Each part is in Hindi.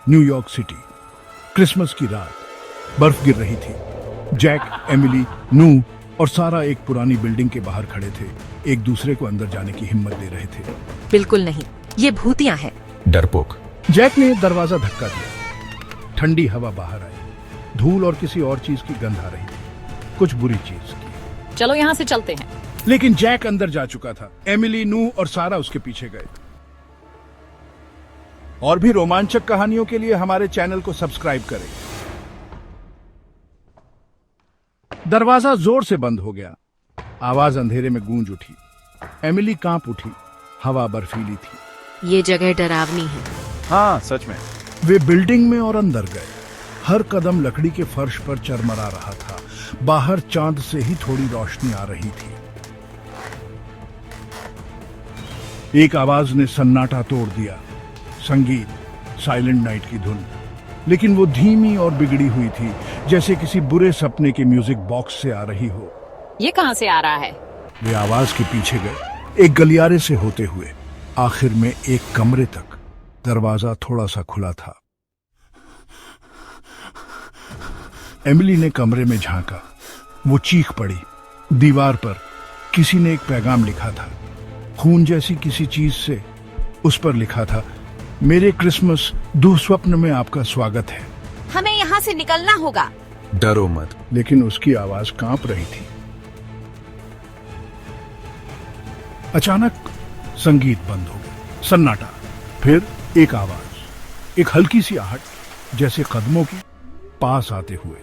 न्यूयॉर्क सिटी, क्रिसमस की रात, बर्फ गिर रही थी। जैक, एमिली, नू और सारा एक पुरानी बिल्डिंग के बाहर खड़े थे, एक दूसरे को अंदर जाने की हिम्मत दे रहे थे। बिल्कुल नहीं, ये भूतियां हैं। डरपोक। जैक ने दरवाजा धक्का दिया। ठंडी हवा बाहर आई, धूल और किसी और चीज की गंध आ रही थी, कुछ बुरी चीज की। चलो यहाँ से चलते हैं। लेकिन जैक अंदर जा चुका था। एमिली, नू और सारा उसके पीछे गए। और भी रोमांचक कहानियों के लिए हमारे चैनल को सब्सक्राइब करें। दरवाजा जोर से बंद हो गया। आवाज अंधेरे में गूंज उठी। एमिली कांप उठी। हवा बर्फीली थी। ये जगह डरावनी है। हाँ, सच में। वे बिल्डिंग में और अंदर गए। हर कदम लकड़ी के फर्श पर चरमरा रहा था। बाहर चांद से ही थोड़ी रोशनी आ रही थी। एक आवाज ने सन्नाटा तोड़ दिया। संगीत, साइलेंट नाइट की धुन, लेकिन वो धीमी और बिगड़ी हुई थी, जैसे किसी बुरे सपने के म्यूजिक बॉक्स से आ रही हो। ये कहाँ से आ रहा है? वे आवाज के पीछे गए, एक गलियारे से होते हुए, आखिर में एक कमरे तक। दरवाजा थोड़ा सा खुला था। एमिली ने कमरे में झांका। वो चीख पड़ी। दीवार पर किसी ने एक पैगाम लिखा था, खून जैसी किसी चीज से। उस पर लिखा था, मेरे क्रिसमस दुःस्वप्न में आपका स्वागत है। हमें यहाँ से निकलना होगा। डरो मत। लेकिन उसकी आवाज कांप रही थी। अचानक संगीत बंद हो गया। सन्नाटा। फिर एक आवाज, एक हल्की सी आहट, जैसे कदमों की पास आते हुए।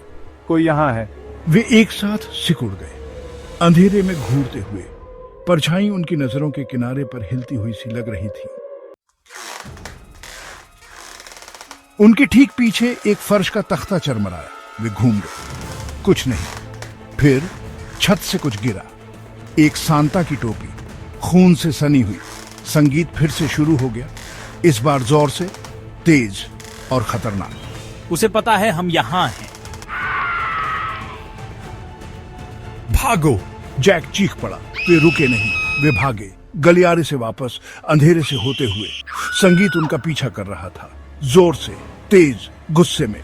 कोई यहाँ है। वे एक साथ सिकुड़ गए, अंधेरे में घूरते हुए। परछाई उनकी नजरों के किनारे पर हिलती हुई सी लग रही थी। उनके ठीक पीछे एक फर्श का तख्ता चरमराया। वे घूम गए, कुछ नहीं। फिर छत से कुछ गिरा। एक सांता की टोपी, खून से सनी हुई। संगीत फिर से शुरू हो गया, इस बार जोर से, तेज और खतरनाक। उसे पता है हम यहाँ हैं। भागो! जैक चीख पड़ा। वे रुके नहीं, वे भागे, गलियारे से वापस, अंधेरे से होते हुए। संगीत उनका पीछा कर रहा था, जोर से, तेज, गुस्से में।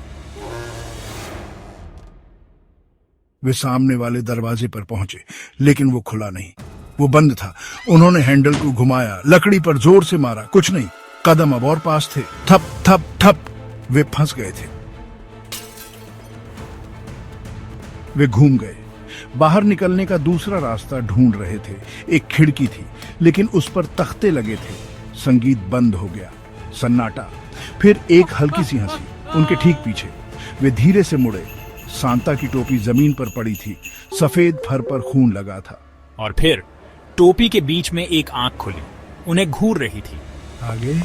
वे सामने वाले दरवाजे पर पहुंचे, लेकिन वो खुला नहीं, वो बंद था। उन्होंने हैंडल को घुमाया, लकड़ी पर जोर से मारा, कुछ नहीं। कदम अब और पास थे। थप थप थप। वे फंस गए थे। वे घूम गए, बाहर निकलने का दूसरा रास्ता ढूंढ रहे थे। एक खिड़की थी, लेकिन उस पर तख्ते लगे थे। संगीत बंद हो गया। सन्नाटा। फिर एक हल्की सी हंसी उनके ठीक पीछे। वे धीरे से मुड़े। सांता की टोपी जमीन पर पड़ी थी, सफेद फर पर खून लगा था। और फिर टोपी के बीच में एक आंख खुली, उन्हें घूर रही थी। आगे